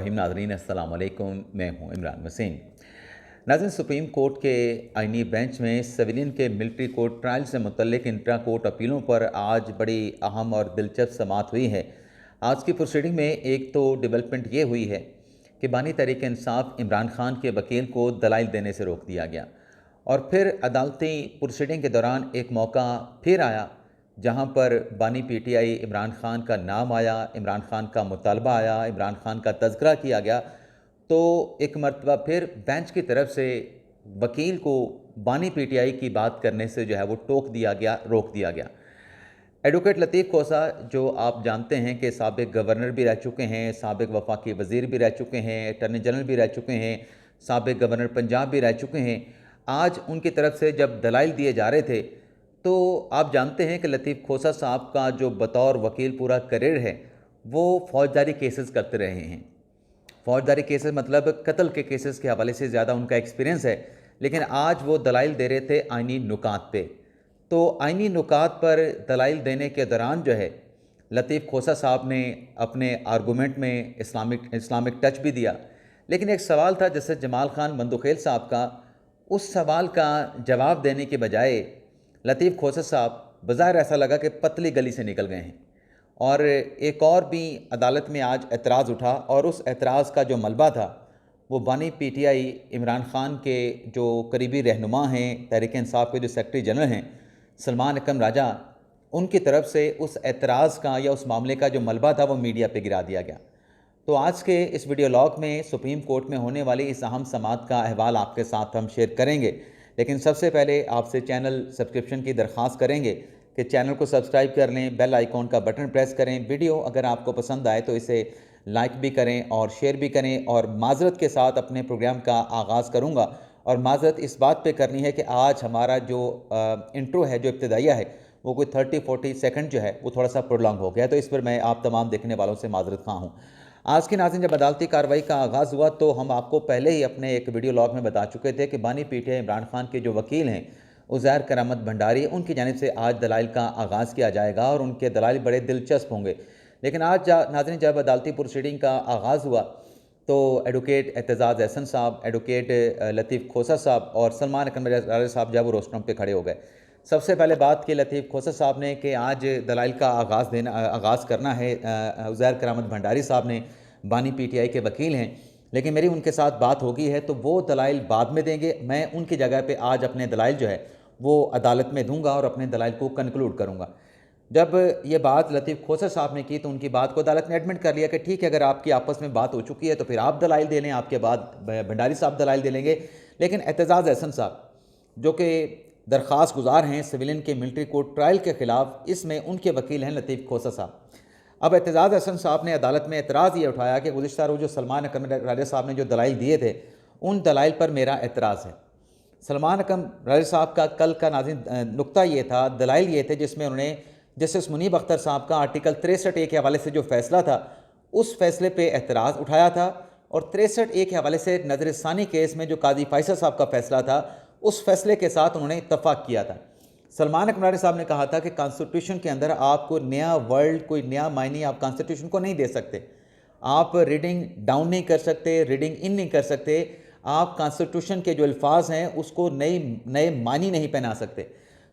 नाज़रीन अस्सलाम वालेकुम, मैं हूं इमरान वसीम। नाज़रीन, सुप्रीम कोर्ट के आईनी बेंच में सिविलियन के मिलिट्री कोर्ट ट्रायल से मुतल्लिक इंट्रा कोर्ट अपीलों पर आज बड़ी अहम और दिलचस्प समाअत हुई है। आज की प्रोसीडिंग में एक तो डेवलपमेंट ये हुई है कि बानी तहरीक इंसाफ इमरान खान के वकील को दलाइल देने से रोक दिया गया, और फिर अदालती प्रोसीडिंग के दौरान एक मौका फिर आया जहां पर बानी पीटीआई इमरान खान का नाम आया, इमरान खान का मुतालबा आया, इमरान खान का तज़किरा किया गया। तो एक मरतबा फिर बेंच की तरफ से वकील को बानी पीटीआई की बात करने से जो है वो रोक दिया गया। एडवोकेट लतीफ़ खोसा, जो आप जानते हैं कि साबिक़ गवर्नर भी रह चुके हैं, साबिक़ वफाकी वज़ीर भी रह चुके हैं, अटॉर्नी जनरल भी रह चुके हैं, साबिक़ गवर्नर पंजाब भी रह चुके हैं, आज उनकी तरफ से जब दलाइल दिए जा रहे थे तो आप जानते हैं कि लतीफ़ खोसा साहब का जो बतौर वकील पूरा करियर है वो फ़ौजदारी केसेस करते रहे हैं। फ़ौजदारी केसेस मतलब कत्ल के केसेस के हवाले से ज़्यादा उनका एक्सपीरियंस है, लेकिन आज वो दलाइल दे रहे थे आइनी नुकात पे। तो आइनी नुकात पर दलाइल देने के दौरान जो है लतीफ़ खोसा साहब ने अपने आर्गूमेंट में इस्लामिक टच भी दिया, लेकिन एक सवाल था जैसे जमाल खान बंदुखेल साहब का, उस सवाल का जवाब देने के बजाय लतीफ़ खोसा साहब बज़ाहिर ऐसा लगा कि पतली गली से निकल गए हैं। और एक और भी अदालत में आज एतराज़ उठा, और उस एतराज़ का जो मलबा था वो बानी पीटीआई इमरान खान के जो करीबी रहनुमा हैं, तहरीक इंसाफ के जो सेक्रेटरी जनरल हैं सलमान अकरम राजा, उनकी तरफ से उस एतराज़ का या उस मामले का जो मलबा था वो मीडिया पे गिरा दिया गया। तो आज के इस वीडियो लॉग में सुप्रीम कोर्ट में होने वाली इस अहम समाअत का अहवाल आपके साथ हम शेयर करेंगे, लेकिन सबसे पहले आपसे चैनल सब्सक्रिप्शन की दरख्वास्त करेंगे कि चैनल को सब्सक्राइब कर लें, बेल आइकॉन का बटन प्रेस करें। वीडियो अगर आपको पसंद आए तो इसे लाइक भी करें और शेयर भी करें। और माजरत के साथ अपने प्रोग्राम का आगाज़ करूँगा, और माजरत इस बात पे करनी है कि आज हमारा जो इंट्रो है, जो इब्तिदाइया है, वो कोई 30-40 सेकंड जो है वो थोड़ा सा प्रोलॉन्ग हो गया, तो इस पर मैं आप तमाम देखने वालों से माजरत खा हूँ। आज के नाज़रीन, जब अदालती कार्रवाई का आगाज़ हुआ तो हम आपको पहले ही अपने एक वीडियो लॉग में बता चुके थे कि बानी पीटीआई इमरान खान के जो वकील हैं उज़ैर करामत भंडारी, उनकी जानिब से आज दलाइल का आगाज़ किया जाएगा और उनके दलाइल बड़े दिलचस्प होंगे। लेकिन आज नाज़रीन, जब अदालती प्रोसीडिंग का आगाज़ हुआ तो एडवोकेट एतजाज़ एहसन साहब, एडवोकेट लतीफ़ खोसा साहब और सलमान अकरम राजा साहब जब वो रोस्टरम पे खड़े हो गए। सबसे पहले बात की लतीफ़ खोसा साहब ने कि आज दलाइल का आगाज़ करना है। उज़ैर करामत भंडारी साहब ने, बानी पीटीआई के वकील हैं, लेकिन मेरी उनके साथ बात होगी है तो वो दलाइल बाद में देंगे। मैं उनकी जगह पे आज अपने दलाइल जो है वो अदालत में दूंगा और अपने दलाइल को कंक्लूड करूंगा। जब ये बात लतीफ़ खोसा साहब ने की तो उनकी बात को अदालत ने एडमिट कर लिया कि ठीक है, अगर आपकी आपस में बात हो चुकी है तो फिर आप दलाइल दे लें, आपके बाद भंडारी साहब दलाइल दे लेंगे। लेकिन एतजाज़ एहसन साहब, जो कि दरख्वास्त गुजार हैं सिविलियन के मिलिट्री कोर्ट ट्रायल के ख़िलाफ़, इसमें उनके वकील हैं लतीफ़ खोसा साहब। अब एतजाज़ एहसन साहब ने अदालत में एतराज़ ये उठाया कि गुज़िश्ता रोज़ जो सलमान अकरम राजा साहब ने जो दलाइल दिए थे उन दलाइल पर मेरा एतराज़ है। सलमान अकरम राजा साहब का कल का नाज़रीन नुक्ता ये था, दलाइल ये थे जिसमें उन्होंने जस्टिस मुनीब अख्तर साहब का आर्टिकल 63A के हवाले से जो फ़ैसला था उस फैसले पे एतराज़ उठाया था, और 63A के हवाले से नज़रसानी केस में जो काजी फ़ैसल साहब का फ़ैसला था उस फैसले के साथ उन्होंने इत्तफ़ाक़ किया था। सलमान अकबर साहब ने कहा था कि कॉन्स्टिट्यूशन के अंदर आपको नया वर्ल्ड, कोई नया मायने आप कॉन्स्टिट्यूशन को नहीं दे सकते, आप रीडिंग डाउन नहीं कर सकते, रीडिंग इन नहीं कर सकते, आप कॉन्स्टिट्यूशन के जो अल्फाज हैं उसको नए मानी नहीं पहना सकते।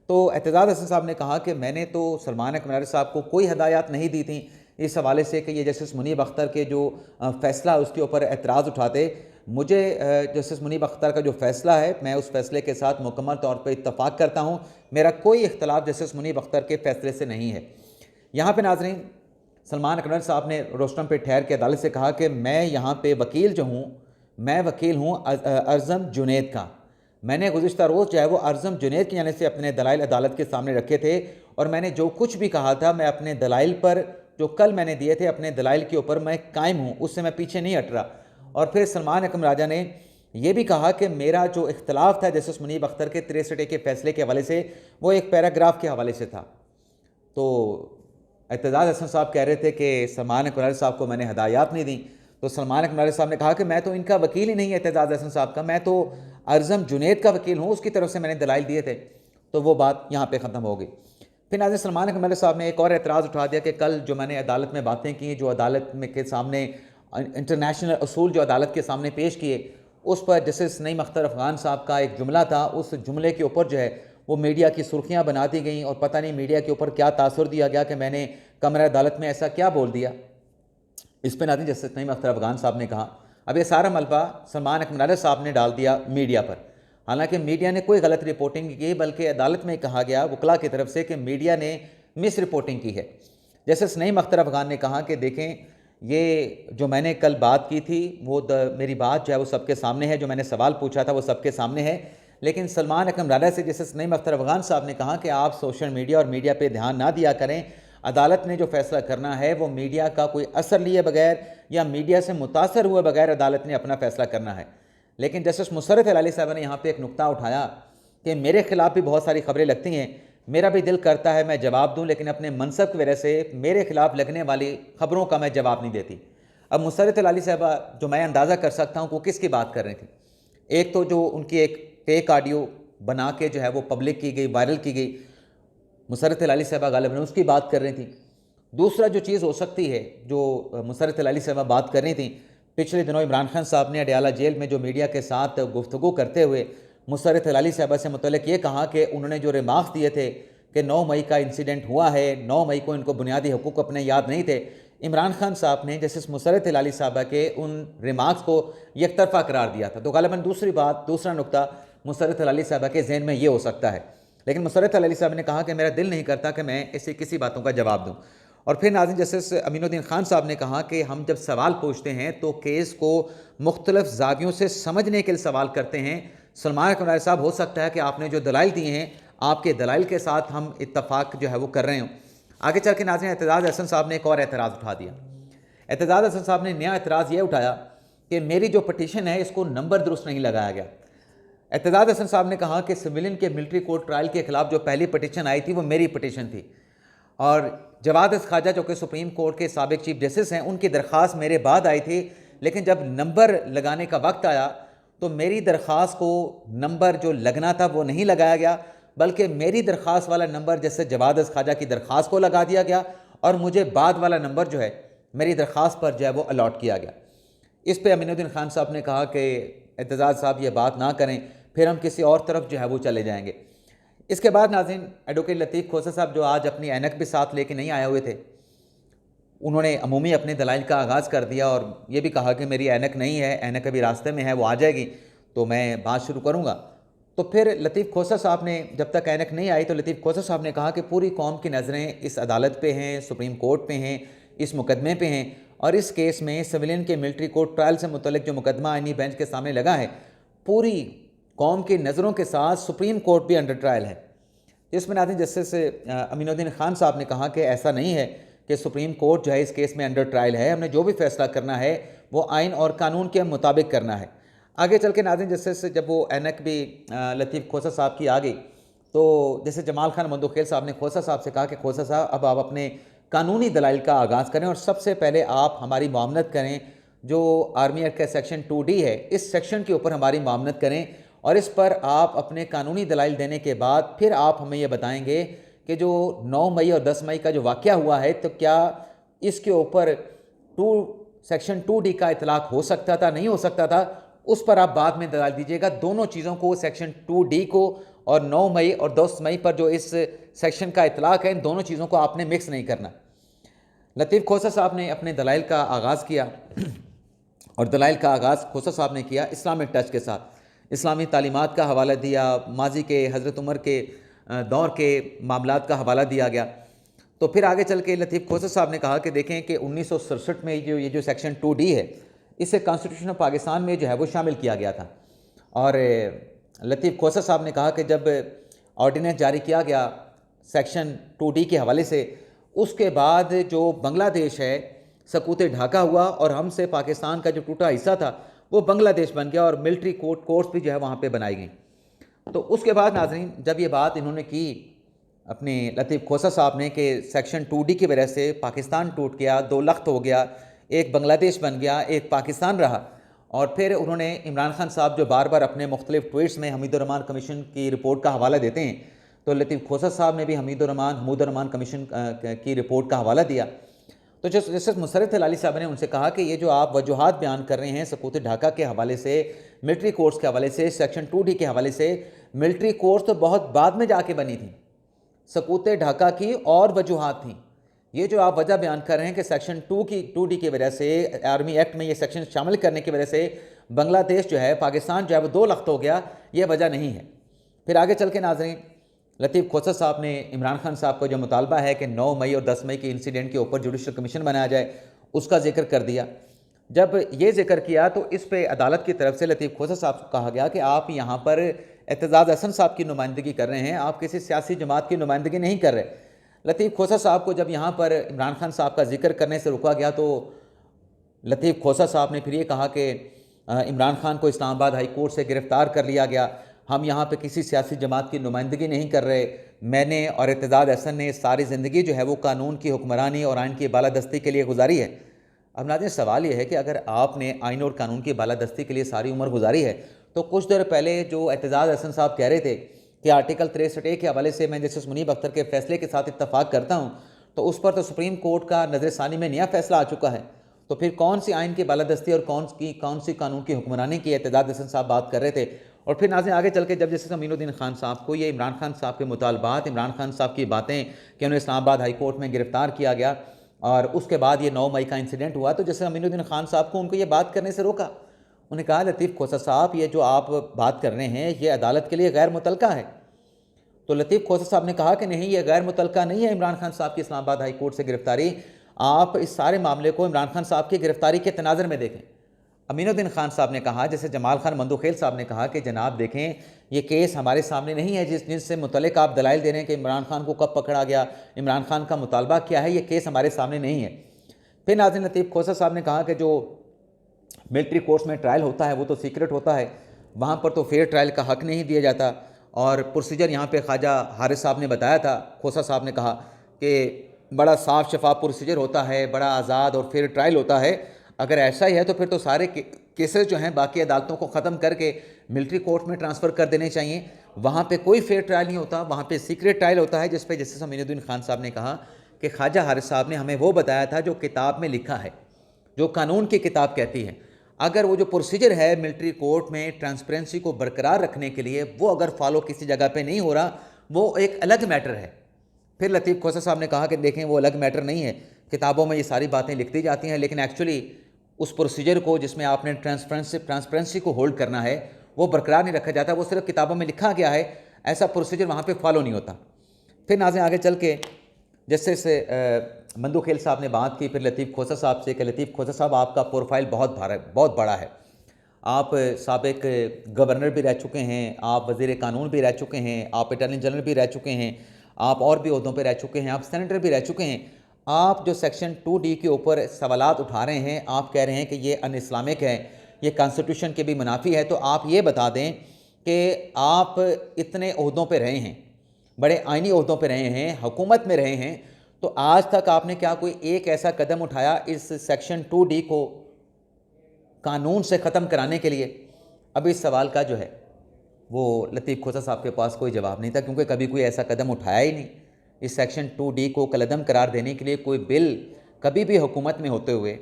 तो एतजाज़ हसन साहब ने कहा कि मैंने तो सलमान अकबर साहब को कोई हदायत नहीं दी थी इस हवाले से कि ये जस्टिस मुनीब अख्तर के जो फ़ैसला उसके ऊपर एतराज़ उठाते। मुझे जस्टिस मुनीब अख्तर का जो फ़ैसला है मैं उस फ़ैसले के साथ मुकम्मल तौर पर इत्तफ़ाक़ करता हूँ, मेरा कोई इख्तलाफ जस्टिस मुनीब अख्तर के फ़ैसले से नहीं है। यहाँ पे नाज़रीन, सलमान अकबर साहब ने रोस्टरम पे ठहर के अदालत से कहा कि मैं यहाँ पे वकील जो हूँ, मैं वकील हूँ अर्ज़म जुनैद का। मैंने गुज़िश्ता रोज़ जो है वो अर्ज़म जुनैद की जानिब से अपने दलाइल अदालत के सामने रखे थे, और मैंने जो कुछ भी कहा था मैं अपने दलाइल पर, जो कल मैंने दिए थे अपने दलाइल के ऊपर मैं कायम हूँ, उससे मैं पीछे नहीं हट रहा। और फिर सलमान अकरम राजा ने यह भी कहा कि मेरा जो इख्तलाफ था जस्टिस मुनीब अख्तर के 63A के फ़ैसले के हवाले से वो एक पैराग्राफ के हवाले से था। तो एतजाज़ हसन साहब कह रहे थे कि सलमान अकबर साहब को मैंने हदायत नहीं दी, तो सलमान अकबर साहब ने कहा कि मैं तो इनका वकील ही नहीं है एतजाज़ हसन साहब का, मैं तो अर्ज़म जुनैद का वकील हूँ, उसकी तरफ से मैंने दलाइल दिए थे। तो वो बात यहाँ पे ख़त्म हो गई। फिर नाज़रीन, सलमान अकबर साहब ने एक और एतराज़ उठा दिया कि कल जो मैंने अदालत में बातें की, जो अदालत में के सामने इंटरनेशनल असूल जो अदालत के सामने पेश किए, उस पर जस्टिस नईम अख्तर अफ़गान साहब का एक जुमला था, उस जुमले के ऊपर जो है वो मीडिया की सुर्खियाँ बना दी गई और पता नहीं मीडिया के ऊपर क्या तासुर दिया गया कि मैंने कमरा अदालत में ऐसा क्या बोल दिया। इस पर नाज़रीन जस्टिस नईम अख्तर अफ़गान साहब ने कहा, अब ये सारा मलबा सलमान अकमल साहब ने डाल दिया मीडिया पर। हालांकि मीडिया ने कोई गलत रिपोर्टिंग की, बल्कि अदालत में कहा गया वकला की तरफ से कि मीडिया ने मिस रिपोर्टिंग की है। जस्टिस नईम अख्तर अफ़गान ने कहा कि देखें, ये जो मैंने कल बात की थी वो मेरी बात जो है वो सबके सामने है, जो मैंने सवाल पूछा था वो सबके सामने है, लेकिन सलमान अकमल से जस्टिस नईम अख्तर अफ़गान साहब ने कहा कि आप सोशल मीडिया और मीडिया पे ध्यान ना दिया करें। अदालत ने जो फैसला करना है वो मीडिया का कोई असर लिए बगैर या मीडिया से मुतासर हुए बगैर अदालत ने अपना फैसला करना है। लेकिन जस्टिस मुशर्रफ अली साहब ने यहाँ पे एक नुक्ता उठाया कि मेरे खिलाफ भी बहुत सारी खबरें लगती हैं, मेरा भी दिल करता है मैं जवाब दूं, लेकिन अपने मनसब की वजह से मेरे खिलाफ लगने वाली खबरों का मैं जवाब नहीं देती। अब मुशर्रफ अली साहबा जो मैं अंदाज़ा कर सकता हूँ वो किसकी बात कर रही थी। एक तो जो उनकी एक फेक ऑडियो बना के जो है वो पब्लिक की गई, वायरल की गई, मुशर्रफ अली साहबा गालिबन उसकी बात कर रही थी। दूसरा जो चीज़ हो सकती है जो मुशर्रफ अली साहबा बात कर रही थी, पिछले दिनों इमरान खान साहब ने अडयाला जेल में जो मीडिया के साथ गुफ्तगू करते हुए मुशर्रफ अली साहबा से मुतल्लिक़ ये कहा कि उन्होंने जो रिमार्क्स दिए थे कि 9 मई का इंसिडेंट हुआ है, 9 मई को इनको बुनियादी हकूक़ अपने याद नहीं थे। इमरान खान साहब ने जस्टिस मुशर्रफ अली साहबा के उन रिमार्क्स को एकतरफ़ा करार दिया था। तो गालिबन दूसरा नुक्ता मुशर्रफ अली साहबा के जहन में ये हो सकता है। लेकिन मुशर्रफ अली साहब ने कहा कि मेरा दिल नहीं करता कि मैं ऐसी किसी बातों का जवाब दूँ। और फिर नाज़रीन जस्टिस अमीनुद्दीन खान साहब ने कहा कि हम जब सवाल पूछते हैं तो केस को मुख्तलिफ ज़ावियों से समझने के लिए सवाल करते हैं। सलमान अकमल साहब, हो सकता है कि आपने जो दलाइल दिए हैं आपके दलाइल के साथ हम इत्तफाक जो है वो कर रहे हों। आगे चल के नाज़रीन एतजाज़ हसन साहब ने एक और एतराज़ उठा दिया। एतजाज़ हसन साहब ने नया एतराज़ ये उठाया कि मेरी जो पटिशन है इसको नंबर दुरुस्त नहीं लगाया गया। एतजाज़ हसन साहब ने कहा कि सिविलियन के मिलिट्री कोर्ट ट्रायल के खिलाफ जो पहली पटिशन आई थी वो मेरी पटिशन थी, और जवाद ख्वाजा जो कि सुप्रीम कोर्ट के साबिक चीफ जस्टिस हैं उनकी दरख्वास्त मेरे बाद आई थी। लेकिन जब नंबर लगाने का वक्त आया तो मेरी दरख्वास्त को नंबर जो लगना था वो नहीं लगाया गया, बल्कि मेरी दरख्वास्त वाला नंबर जैसे जवाद ख्वाजा की दरख्वास्त को लगा दिया गया और मुझे बाद वाला नंबर जो है मेरी दरख्वास्त पर जो है वो अलॉट किया गया। इस पर अमीनुद्दीन खान साहब ने कहा कि एतजाज़ साहब ये बात ना करें, फिर हम किसी और तरफ जो है वो चले जाएंगे। इसके बाद नाज़रीन एडवोकेट लतीफ़ खोसा साहब जो आज अपनी ऐनक भी साथ लेके नहीं आए हुए थे, उन्होंने अमूमी अपने दलाइल का आगाज़ कर दिया और ये भी कहा कि मेरी ऐनक नहीं है, ऐनक अभी रास्ते में है, वो आ जाएगी तो मैं बात शुरू करूँगा। तो फिर लतीफ़ खोसा साहब ने जब तक ऐनक नहीं आई तो लतीफ़ खोसा साहब ने कहा कि पूरी कौम की नज़रें इस अदालत पे हैं, सुप्रीम कोर्ट पे हैं, इस मुकदमे पे हैं, और इस केस में सिविलियन के मिलिट्री कोर्ट ट्रायल से मुतल्लिक जो मुकदमा आईनी बेंच के सामने लगा है, पूरी कौम की नज़रों के साथ सुप्रीम कोर्ट भी अंडर ट्रायल है। इसमें नाज़रीन जस्टिस अमीनुद्दीन खान साहब ने कहा कि ऐसा नहीं है कि सुप्रीम कोर्ट जो है इस केस में अंडर ट्रायल है, हमने जो भी फैसला करना है वो आइन और कानून के मुताबिक करना है। आगे चल के नाज़रीन जस्टिस जब वो ऐनक भी लतीफ़ खोसा साहब की आ गई तो जैसे जमाल खान मंदोखेल साहब ने खोसा साहब से कहा कि खोसा साहब अब आप अपने कानूनी दलाइल का आगाज़ करें और सबसे पहले आप हमारी मामलत करें, जो आर्मी एक्ट का सेक्शन 2D है इस सेक्शन के ऊपर हमारी मामलत करें और इस पर आप अपने कानूनी दलाइल देने के बाद फिर आप हमें ये बताएंगे कि जो 9 मई और 10 मई का जो वाक़या हुआ है तो क्या इसके ऊपर सेक्शन 2D का इतलाक़ हो सकता था, नहीं हो सकता था, उस पर आप बाद में दलाल दीजिएगा। दोनों चीज़ों को, सेक्शन 2D को और 9 मई और 10 मई पर जो इस सेक्शन का इतलाक़ है, इन दोनों चीज़ों को आपने मिक्स नहीं करना। लतीफ़ खोसा साहब ने अपने दलाइल का आगाज़ किया और दलाइल का आगाज़ खोसा साहब ने किया इस्लामिक टच के साथ। इस्लामी तालीमात का हवाला दिया, माजी के हज़रत उमर के दौर के मामलात का हवाला दिया गया। तो फिर आगे चल के लतीफ़ खोसा साहब ने कहा कि देखें कि 1967 में ये जो सेक्शन 2D है इसे कॉन्स्टिट्यूशन ऑफ पाकिस्तान में जो है वो शामिल किया गया था। और लतीफ़ खोसा साहब ने कहा कि जब ऑर्डिनेंस जारी किया गया सेक्शन 2D के हवाले से, उसके बाद जो बांग्लादेश है सकूत ढाका हुआ और हमसे पाकिस्तान का जो टूटा हिस्सा था वो बांग्लादेश बन गया और मिलिट्री कोर्ट्स भी जो है वहाँ पे बनाई गई। तो उसके बाद नाज़रीन जब ये बात इन्होंने की अपने लतीफ़ खोसा साहब ने कि सेक्शन 2D की वजह से पाकिस्तान टूट गया, 2 लख्त हो गया, एक बांग्लादेश बन गया, एक पाकिस्तान रहा, और फिर उन्होंने इमरान खान साहब जो बार बार अपने मुख्तलिफ ट्वीट्स में हमीदुर्रहमान कमीशन की रिपोर्ट का हवाला देते हैं, तो लतीफ़ खोसा साहब ने भी हमीदुर्रहमान कमीशन की रिपोर्ट का हवाला दिया। तो जस्टिस मुशर्रफ हिलाली साहब ने उनसे कहा कि ये जो आप वजूहात बयान कर रहे हैं सकूत ढाका के हवाले से, मिलिट्री कोर्ट्स के हवाले से, सेक्शन 2D के हवाले से, मिलिट्री कोर्ट्स तो बहुत बाद में जाके बनी थी, सकूत ढाका की और वजूहात थी। ये जो आप वजह बयान कर रहे हैं कि सेक्शन 2D की वजह से, आर्मी एक्ट में ये सेक्शन शामिल करने की वजह से बांग्लादेश जो है, पाकिस्तान जो है वो 2 लख्त हो गया, ये वजह नहीं है। फिर आगे चल के नाज़रीन, लतीफ़ खोसर साहब ने इमरान खान साहब का जो मुतालबा है कि 9 मई और 10 मई के इंसिडेंट के ऊपर जुडिशल कमीशन बनाया जाए, उसका जिक्र कर दिया। जब ये जिक्र किया तो इस पे अदालत की तरफ से लतीफ़ खोसर साहब को कहा गया कि आप यहाँ पर एतजाज़ हसन साहब की नुमाइंदगी कर रहे हैं, आप किसी सियासी जमात की नुमाइंदगी नहीं कर रहे। लतीफ़ खोसर साहब को जब यहाँ पर इमरान खान साहब का जिक्र करने से रोका गया तो लतीफ़ खोसर साहब ने फिर ये कहा कि इमरान खान को इस्लामाबाद हाई कोर्ट से गिरफ़्तार कर लिया गया, हम यहाँ पे किसी सियासी जमात की नुमाइंदगी नहीं कर रहे, मैंने और एतजाज़ हसन ने सारी ज़िंदगी जो है वो कानून की हुक्मरानी और आइन की बालादस्ती के लिए गुजारी है। अब नाज़रीन, सवाल ये है कि अगर आपने आइन और कानून की बालादस्ती के लिए सारी उम्र गुजारी है तो कुछ देर पहले जो एतजाज़ हसन साहब कह रहे थे कि आर्टिकल 63A के हवाले से मैं जस्टिस मुनीब अख्तर के फैसले के साथ इत्तफाक करता हूँ, तो उस पर तो सुप्रीम कोर्ट का नज़रसानी में नया फैसला आ चुका है, तो फिर कौन सी आइन की बालादस्ती और कौन सी कानून की हुक्मरानी की एतजाज़ हसन साहब बात कर रहे थे। और फिर नाज़रीन आगे चल के जब जस्टिस अमीनुद्दीन खान साहब को ये इमरान खान साहब के मुतालबात, इमरान खान साहब की बातें कि उन्हें इस्लामाबाद हाई कोर्ट में गिरफ़्तार किया गया और उसके बाद ये 9 मई का इंसिडेंट हुआ, तो जस्टिस अमीनुद्दीन खान साहब को उनको ये बात करने से रोका। उन्हें कहा, लतीफ़ खोसर साहब, ये जो आप बात कर रहे हैं ये अदालत के लिए गैर मुतलका है। तो लतीफ़ खोसर साहब ने कहा कि नहीं, ये गैर मुतलका नहीं है इमरान खान साहब की इस्लामाबाद हाई कोर्ट से गिरफ़्तारी, आप इस सारे मामले को इमरान खान साहब की गिरफ़्तारी के तनाज़र में देखें। अमीनुद्दीन खान साहब ने कहा, जैसे जमाल खान मंदोखेल साहब ने कहा कि जनाब देखें, ये केस हमारे सामने नहीं है जिससे मुतल्लिक़ आप दलाइल दे रहे हैं कि इमरान खान को कब पकड़ा गया, इमरान खान का मुतालबा क्या है, ये केस हमारे सामने नहीं है। फिर नाज़रीन लतीफ़ खोसर साहब ने कहा कि जो मिलिट्री कोर्ट्स में ट्रायल होता है वो तो सीक्रेट होता है, वहाँ पर तो फेयर ट्रायल का हक़ नहीं दिया जाता, और प्रोसीजर यहाँ पे ख्वाजा हारिस साहब ने बताया था, खोसर साहब ने कहा कि बड़ा साफ शफाफ प्रोसीजर होता है, बड़ा आज़ाद और फेयर ट्रायल होता है। अगर ऐसा ही है तो फिर तो सारे केसेस जो हैं बाकी अदालतों को ख़त्म करके मिलिट्री कोर्ट में ट्रांसफ़र कर देने चाहिए, वहाँ पे कोई फेयर ट्रायल नहीं होता, वहाँ पे सीक्रेट ट्रायल होता है। जिस पे जस्टिस अमीनुद्दीन खान साहब ने कहा कि ख्वाजा हारिस साहब ने हमें वो बताया था जो किताब में लिखा है, जो कानून की किताब कहती है। अगर वो जो प्रोसीजर है मिलिट्री कोर्ट में ट्रांसपेरेंसी को बरकरार रखने के लिए, वो अगर फॉलो किसी जगह पे नहीं हो रहा, वो एक अलग मैटर है। फिर लतीफ़ खोसर साहब ने कहा कि देखें, वो अलग मैटर नहीं है, किताबों में ये सारी बातें लिख दी जाती हैं, लेकिन एक्चुअली उस प्रोसीजर को जिसमें आपने ट्रांसपेरेंसी को होल्ड करना है वो बरकरार नहीं रखा जाता, वो सिर्फ किताबों में लिखा गया है, ऐसा प्रोसीजर वहाँ पे फॉलो नहीं होता। फिर नाज़रीन आगे चल के जैसे मंदोखेल साहब ने बात की फिर लतीफ़ खोसर साहब से कि लतीफ़ खोसर साहब, आपका प्रोफाइल बहुत बड़ा है, आप साबिक गवर्नर भी रह चुके हैं, आप वज़ीर कानून भी रह चुके हैं, आप अटॉर्नी जनरल भी रह चुके हैं, आप और भी ओहदों पे रह चुके हैं, आप सेनेटर भी रह चुके हैं। आप जो सेक्शन 2D के ऊपर सवालात उठा रहे हैं, आप कह रहे हैं कि ये अन इस्लामिक है, ये कॉन्स्टिट्यूशन के भी मुनाफी है, तो आप ये बता दें कि आप इतने ओहदों पे रहे हैं, बड़े आइनी ओहदों पे रहे हैं, हुकूमत में रहे हैं, तो आज तक आपने क्या कोई एक ऐसा कदम उठाया इस सेक्शन 2D को कानून से ख़त्म कराने के लिए? अब इस सवाल का जो है वो लतीफ़ खोसर साहब के पास कोई जवाब नहीं था, क्योंकि कभी कोई ऐसा कदम उठाया ही नहीं। इस सेक्शन 2D को कलअदम करार देने के लिए कोई बिल कभी भी हुकूमत में होते हुए,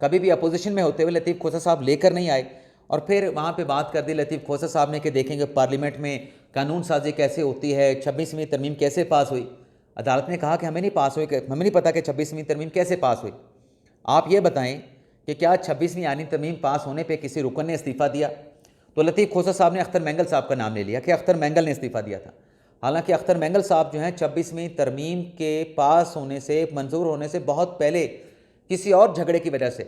कभी भी अपोजिशन में होते हुए लतीफ़ खोसर साहब लेकर नहीं आए। और फिर वहाँ पे बात कर दी लतीफ़ खोसर साहब ने कि देखेंगे पार्लियामेंट में कानून साजी कैसे होती है, 26वीं तरमीम कैसे पास हुई। अदालत ने कहा कि हमें नहीं पास हुई, हमें नहीं पता कि 26वीं तरमीम कैसे पास हुई। आप ये बताएं कि क्या 26वीं आइनी तरमीम पास होने पे किसी रुकन ने इस्तीफ़ा दिया? तो लतीफ़ खोसर साहब ने अख्तर मैंगल साहब का नाम ले लिया कि अख्तर मैंगल ने इस्तीफ़ा दिया था। हालांकि अख्तर मैंगल साहब जो हैं 26वीं तरमीम के पास होने से, मंजूर होने से बहुत पहले किसी और झगड़े की वजह से,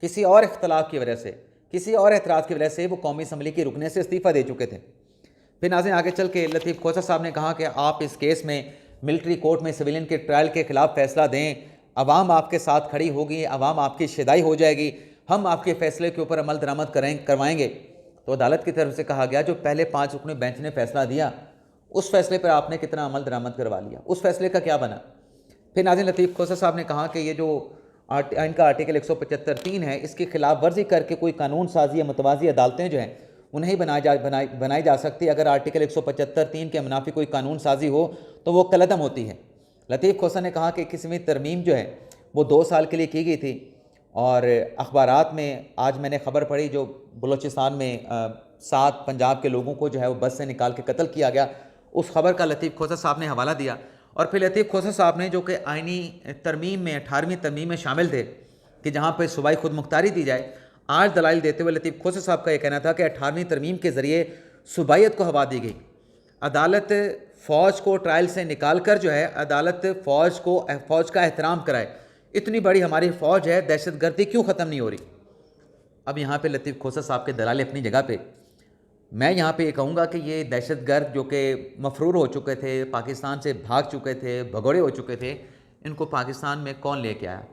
किसी और इख्तलाफ की वजह से, किसी और एतराज़ की वजह से वो कौमी असम्बली के रुकने से इस्तीफ़ा दे चुके थे। फिर नाज़रीन आगे चल के लतीफ़ खोसर साहब ने कहा कि आप इस केस में मिलिट्री कोर्ट में सिविलियन के ट्रायल के ख़िलाफ़ फ़ैसला दें, अवाम आपके साथ खड़ी होगी, अवाम आपकी शिदाई हो जाएगी, हम आपके फ़ैसले के ऊपर अमल दरामद करवाएंगे। तो अदालत की तरफ से कहा गया जो पहले 5 रुकनी बेंच ने फ़ैसला दिया, उस फैसले पर आपने कितना अमल दरामद करवा लिया, उस फैसले का क्या बना? फिर नाज़रीन लतीफ़ खोसर साहब ने कहा कि ये जो इनका आर्टिकल 175(3) है, इसकी खिलाफ वर्जी करके कोई कानून साजी या मुतवाज़ी अदालतें जो हैं उन्हें बनाई जा सकती। अगर आर्टिकल 175(3) के मुनाफी कोई कानून साजी हो तो वो कलअदम होती है। लतीफ़ खोसर ने कहा कि 21वीं तरमीम जो है वो 2 साल के लिए की गई थी। और अखबारात में आज मैंने ख़बर पढ़ी जो बलूचिस्तान में 7 पंजाब के लोगों को जो है वो बस से निकाल के कत्ल किया गया, उस खबर का लतीफ़ खोसा साहब ने हवाला दिया। और फिर लतीफ़ खोसा साहब ने, जो कि आइनी तरमीम में 18वीं तरमीम में शामिल थे कि जहाँ पर सूबाई खुद मुख्तारी दी जाए, आज दलाइल देते हुए लतीफ़ खोसा साहब का यह कहना था कि 18वीं तरमीम के ज़रिए सूबाइयत को हवा दी गई। अदालत फ़ौज को ट्रायल से निकाल कर जो है अदालत फ़ौज का एहतराम कराए। इतनी बड़ी हमारी फ़ौज है, दहशतगर्दी क्यों ख़त्म नहीं हो रही? अब यहाँ पे लतीफ़ खोसा साहब के दलाल अपनी जगह पे, मैं यहाँ पे ये कहूँगा कि ये दहशतगर्द जो कि मफरूर हो चुके थे, पाकिस्तान से भाग चुके थे, भगोड़े हो चुके थे, इनको पाकिस्तान में कौन लेके आया?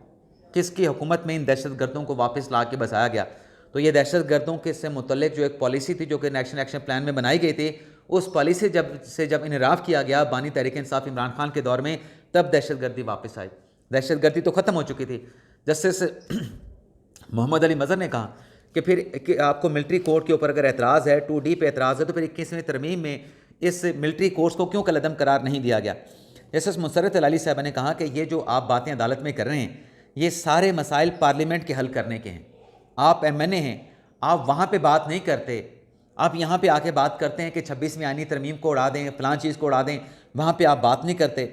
किसकी हुकूमत में इन दहशतगर्दों को वापस ला के बसाया गया? तो ये दहशतगर्दों के से मुतल्लिक जो एक पॉलिसी थी जो कि नेशनल एक्शन प्लान में बनाई गई थी, उस पॉलिसी जब इनराफ किया गया बानी तहरीक इंसाफ इमरान खान के दौर में, तब दहशतगर्दी वापस आई। दहशतगर्दी तो ख़त्म हो चुकी थी। जस्टिस मोहम्मद अली मज़हर ने कहा कि फिर कि आपको मिलिट्री कोर्ट के ऊपर अगर एतराज़ है, 2D पे एतराज़ है, तो फिर 21वीं तरमीम में इस मिलिट्री कोर्ट्स को क्यों कलअदम करार नहीं दिया गया? जस्टिस मुसर्रत अली साहब ने कहा कि ये जो आप बातें अदालत में कर रहे हैं, ये सारे मसाइल पार्लियामेंट के हल करने के हैं। आप MNA हैं, आप वहाँ पे बात नहीं करते, आप यहाँ पे आके बात करते हैं कि 26वीं आईनी तरमीम को उड़ा दें, फ़लाँ चीज़ को उड़ा दें, वहाँ पे आप बात नहीं करते।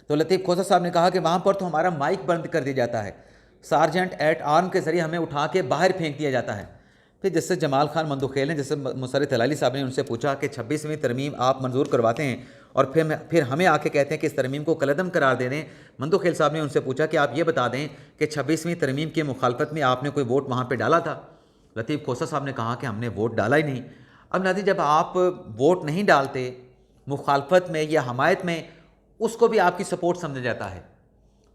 तो लतीफ़ खोसा साहब ने कहा कि वहाँ पर तो हमारा माइक बंद कर दिया जाता है, सार्जेंट एट आर्म के ज़रिए हमें उठा के बाहर फेंक दिया जाता है। फिर जस्टिस जमाल खान मंदुखेल ने, जैसे मुसर्रत अली साहब ने उनसे पूछा कि 26वीं तरमीम आप मंजूर करवाते हैं और फिर हमें आके कहते हैं कि इस तरमीम को कलअदम करार दे दें। मंदुखेल साहब ने उनसे पूछा कि आप ये बता दें कि 26वीं तरमीम की मुखालफत में आपने कोई वोट वहाँ पर डाला था? लतीफ़ खोसा साहब ने कहा कि हमने वोट डाला ही नहीं। अब नाज़रीन, जब आप वोट नहीं डालते मुखालफत में या हमायत में, उसको भी आपकी सपोर्ट समझा जाता है।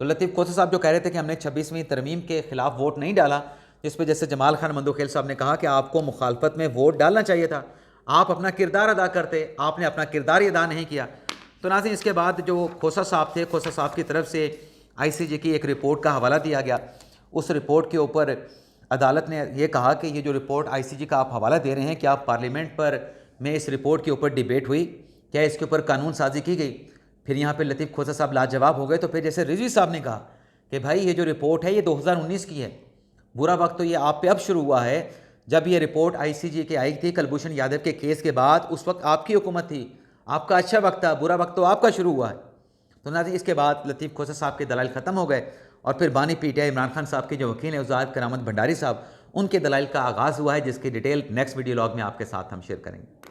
तो लतीफ़ खोसा साहब जो कह रहे थे कि हमने 26वीं तरमीम के ख़िलाफ़ वोट नहीं डाला, जिस पर जैसे जमाल खान मंदुखेल साहब ने कहा कि आपको मुखालफत में वोट डालना चाहिए था, आप अपना किरदार अदा करते, आपने अपना किरदार ही अदा नहीं किया। तो नाज़रीन, इसके बाद जो खोसा साहब थे, खोसा साहब की तरफ से ICJ की एक रिपोर्ट का हवाला दिया गया। उस रिपोर्ट के ऊपर अदालत ने यह कहा कि ये जो रिपोर्ट ICJ का आप हवाला दे रहे हैं, क्या पार्लियामेंट पर में इस रिपोर्ट के ऊपर डिबेट हुई, क्या इसके ऊपर कानून साजी की गई? फिर यहाँ पे लतीफ़ खोसा साहब लाजवाब हो गए। तो फिर जैसे रिजवी साहब ने कहा कि भाई ये जो रिपोर्ट है ये 2019 की है, बुरा वक्त तो ये आप पे अब शुरू हुआ है। जब ये रिपोर्ट ICJ की आई थी कुलभूषण यादव के केस के बाद, उस वक्त आपकी हुकूमत थी, आपका अच्छा वक्त था, बुरा वक्त तो आपका शुरू हुआ है। तो नाज़रीन, इसके बाद लतीफ़ खोसा साहब के दलाइल ख़त्म हो गए और फिर बानी PTI इमरान खान साहब के जो वकील हैं उज़ाद करामत भंडारी साहब, उनके दलाइल का आगाज़ हुआ है, जिसकी डिटेल नेक्स्ट वीडियो लॉग में आपके साथ हम शेयर करेंगे।